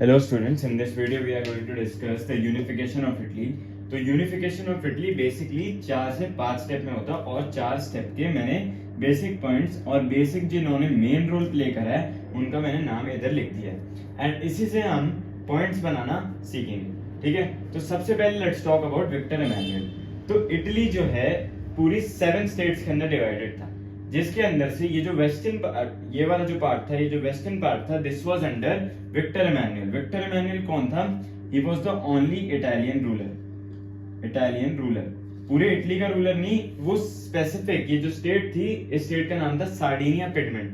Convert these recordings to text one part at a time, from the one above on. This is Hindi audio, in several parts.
Hello students, in this video we are going to discuss the unification of Italy. तो यूनिफिकेशन ऑफ इटली बेसिकली 4 से 5 स्टेप में होता है और 4 स्टेप के मैंने बेसिक पॉइंट्स और बेसिक जिन्होंने मेन रोल प्ले करा है उनका मैंने नाम इधर लिख दिया है एंड इसी से हम पॉइंट्स बनाना सीखेंगे. ठीक है, तो सबसे पहले let's talk about Victor Emmanuel. तो इटली जो है पूरी 7 स्टेट्स के अंदर डिवाइडेड था, जिसके अंदर से ये जो वेस्टर्न ये वाला जो पार्ट था, ये जो वेस्टर्न पार्ट था, this was under Victor Emmanuel. Victor Emmanuel कौन था? He was the only Italian ruler. Italian ruler, पूरे इटली का रूलर नहीं, वो स्पेसिफिक ये जो स्टेट थी, इस स्टेट का नाम था सार्डिनिया पिडमेंट.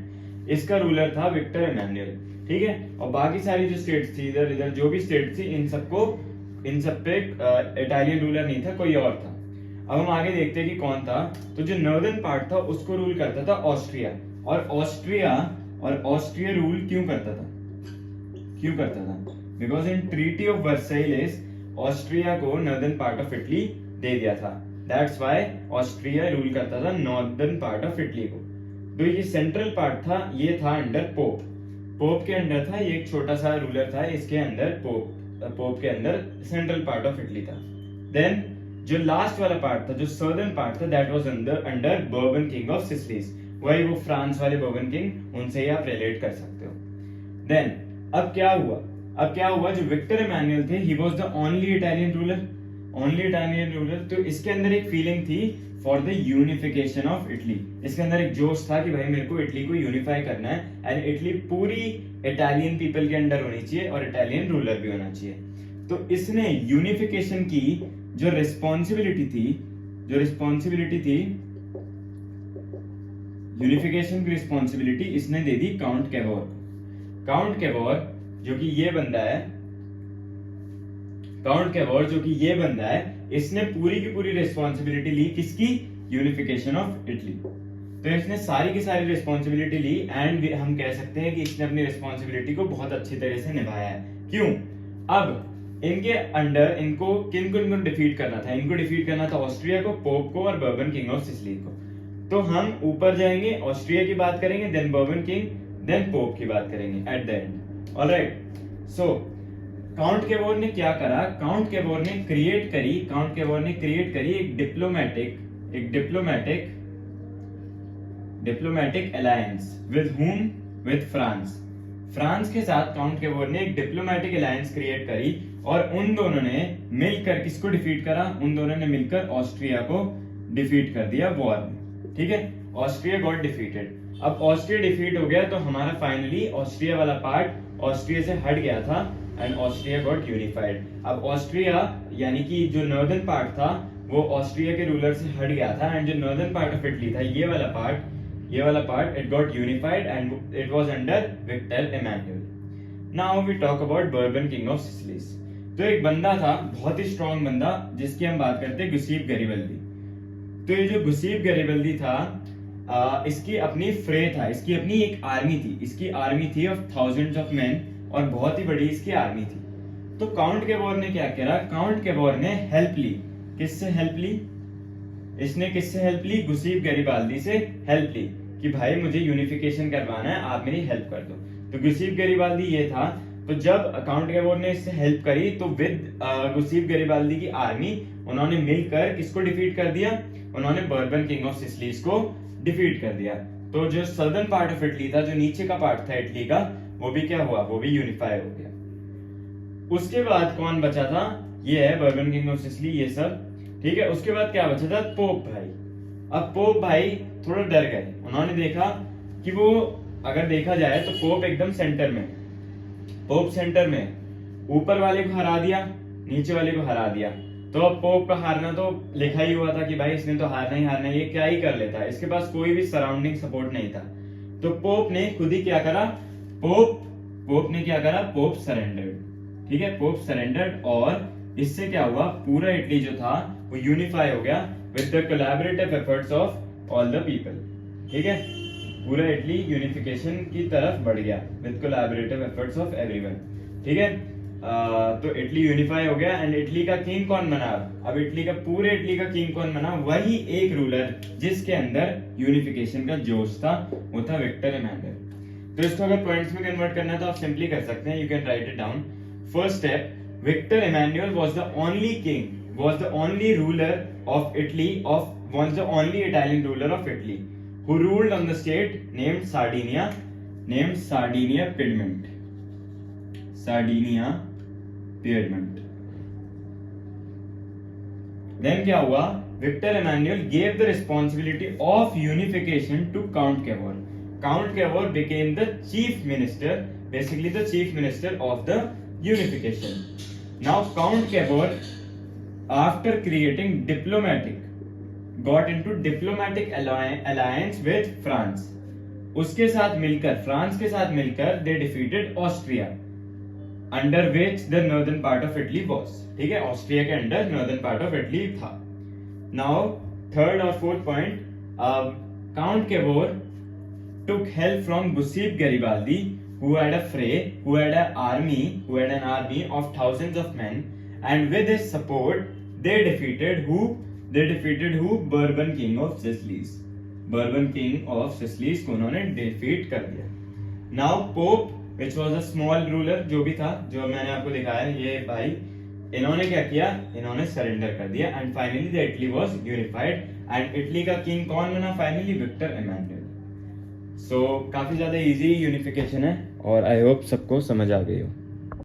इसका रूलर था विक्टर एमेनुअल. ठीक है, और बाकी सारी जो स्टेट्स थी, इधर इधर जो भी स्टेट थी, इन सब पे इटालियन रूलर नहीं था, कोई और था. अब हम आगे देखते हैं कि कौन था. तो जो नॉर्दर्न पार्ट था उसको रूल करता था ऑस्ट्रिया. और ऑस्ट्रिया रूल क्यों करता था? Because in treaty of Versailles Austria को नॉर्दर्न पार्ट ऑफ इटली दे दिया था. दैट्स व्हाई ऑस्ट्रिया रूल करता था नॉर्दर्न पार्ट ऑफ इटली को. तो ये सेंट्रल पार्ट था, ये था अंडर पोप के अंडर था. ये एक छोटा सा रूलर था, इसके अंदर पोप के अंदर सेंट्रल पार्ट ऑफ इटली था. देन जो लास्ट वाला पार्ट था, जो सदर्न पार्ट था, that was under bourbon king of Sicilies. वही वो फ्रांस वाले बर्बन किंग, उनसे ही आप रिलेट कर सकते हो. देन अब क्या हुआ, जो विक्टर एमेनुअल थे, ही was the only Italian ruler. तो इसके अंदर एक फीलिंग थी for the unification of Italy. इसके अंदर एक जोश था कि भाई मेरे को इटली को यूनिफाई करना है एंड इटली पूरी इटालियन पीपल के अंडर होनी चाहिए और इटालियन रूलर भी होना चाहिए. तो इसने यूनिफिकेशन की जो रिस्पॉन्सिबिलिटी थी, यूनिफिकेशन की रिस्पॉन्सिबिलिटी इसने दे दी काउंट कैवोर, जो कि ये बंदा है. इसने पूरी की पूरी रिस्पॉन्सिबिलिटी ली, किसकी? Unification of Italy. तो इसने सारी की सारी रिस्पॉन्सिबिलिटी ली एंड हम कह सकते हैं कि इसने अपनी रिस्पॉन्सिबिलिटी को बहुत अच्छी तरह से निभाया है. क्यों? अब इनके अंडर इनको किन को डिफीट करना था? इनको डिफीट करना था ऑस्ट्रिया को, पोप को और बर्बन किंग ऑफ सिसिली को. तो हम ऊपर जाएंगे, ऑस्ट्रिया की बात करेंगे, then Bourbon king, then pope की बात करेंगे at the end. Alright, so count Cavour ने क्या करा? काउंट कैवोर ने क्रिएट करी एक diplomatic alliance. With whom? With France के साथ काउंट कैवोर ने एक डिप्लोमेटिक अलायंस क्रिएट करी और उन दोनों ने मिलकर किसको डिफीट करा? उन दोनों ने मिलकर ऑस्ट्रिया को डिफीट कर दिया वॉर में. ठीक है, ऑस्ट्रिया गॉट डिफीटेड. अब ऑस्ट्रिया डिफीट हो गया तो हमारा फाइनली ऑस्ट्रिया वाला पार्ट ऑस्ट्रिया से हट गया था एंड ऑस्ट्रिया गॉट यूनिफाइड. अब ऑस्ट्रिया यानी कि जो नॉर्दर्न पार्ट था वो ऑस्ट्रिया के रूलर से हट गया था एंड जो नॉर्दर्न पार्ट ऑफ इटली था, ये वाला part it got unified and it was under Victor Emmanuel. Now we talk about Bourbon king of Sicilies. तो एक बंदा था, बहुत ही स्ट्रॉन्ग बंदा, जिसकी हम बात करते हैं गुस्सीप गैरिबल्दी. तो ये जो गुस्सीप गैरिबल्दी था, इसकी अपनी फ्रे था, इसकी अपनी एक आर्मी थी ऑफ थाउजेंड्स ऑफ मैन और बहुत ही बड़ी इसकी आर्मी थी. तो काउंट कैवोर ने क्या करा? काउंट कैवोर ने हेल्प ली. किससे हेल्प ली? गुस्सीप गैरिबाल्दी से हेल्प ली कि भाई मुझे यूनिफिकेशन करवाना है, आप मेरी हेल्प कर दो. तो गुस्सीप गैरिबाल्दी ये था. तो जब काउंट कैवोर ने इससे हेल्प करी तो विद गुस्सीप गैरिबाल्दी की आर्मी उन्होंने मिलकर किसको डिफीट कर दिया? उन्होंने बर्बन किंग ऑफ सिसिलीज को डिफीट कर दिया. तो जो सदर्न पार्ट ऑफ इटली था, जो नीचे का पार्ट था इटली का, वो भी क्या हुआ? वो भी यूनिफाई हो गया. उसके बाद कौन बचा था? ये है बर्बन किंग ऑफ सिसिली, ये सब. ठीक है, उसके बाद क्या बचा था? पोप भाई. अब पोप भाई थोड़ा डर गए. उन्होंने देखा कि वो, अगर देखा जाए तो पोप एकदम सेंटर में, ऊपर वाले को हरा दिया, नीचे वाले को हरा दिया. तो अब पोप का हारना तो लिखा ही हुआ था कि भाई इसने तो हारना ही, ये क्या ही कर लेता है, इसके पास कोई भी सराउंडिंग सपोर्ट नहीं था. तो पोप ने खुद ही क्या करा? Pope surrendered. ठीक है, पोप सरेंडर्ड और इससे क्या हुआ? पूरा इटली जो था वो यूनिफाई हो गया with the collaborative efforts of all the people. ठीक है, पूरा इटली यूनिफिकेशन की तरफ बढ़ गया with collaborative efforts of everyone. ठीक है, तो इटली यूनिफाई हो गया एंड इटली का किंग कौन बना? अब पूरे इटली का किंग कौन बना? वही एक रूलर जिसके अंदर यूनिफिकेशन का जोश था, वो था विक्टर एमेनुअल. तो इसको अगर पॉइंट्स में कन्वर्ट करना है तो आप सिंपली कर सकते हैं, you can write it down. First step, Victor Emmanuel was the only king, was the only ruler of Italy, was the only Italian ruler of Italy who ruled on the state named Sardinia Piedmont. Then क्या हुआ, Victor Emmanuel gave the responsibility of unification to Count Cavour. Count Cavour became the chief minister, basically the chief minister of the unification. Now Count Cavour, after creating got into diplomatic alliance with France. उसके साथ मिलकर, फ्रांस के साथ मिलकर they defeated Austria, under which the northern part of Italy was. ठीक है, ऑस्ट्रिया के under northern part of Italy था. Now third or fourth point, Count Cavour took help from Giuseppe Garibaldi, who had an army of thousands of men, and with his support they defeated who? Bourbon king of Sicily को उन्होंने defeat कर दिया. Now Pope, which was a small ruler, जो भी था, जो मैंने आपको दिखाया, ये भाई इन्होंने क्या किया, इन्होंने सरेंडर कर दिया, and finally the Italy was unified, and Italy का king कौन बना finally? Victor Emmanuel. So काफी ज्यादा easy यूनिफिकेशन है और आई होप सबको समझ आ गई हो.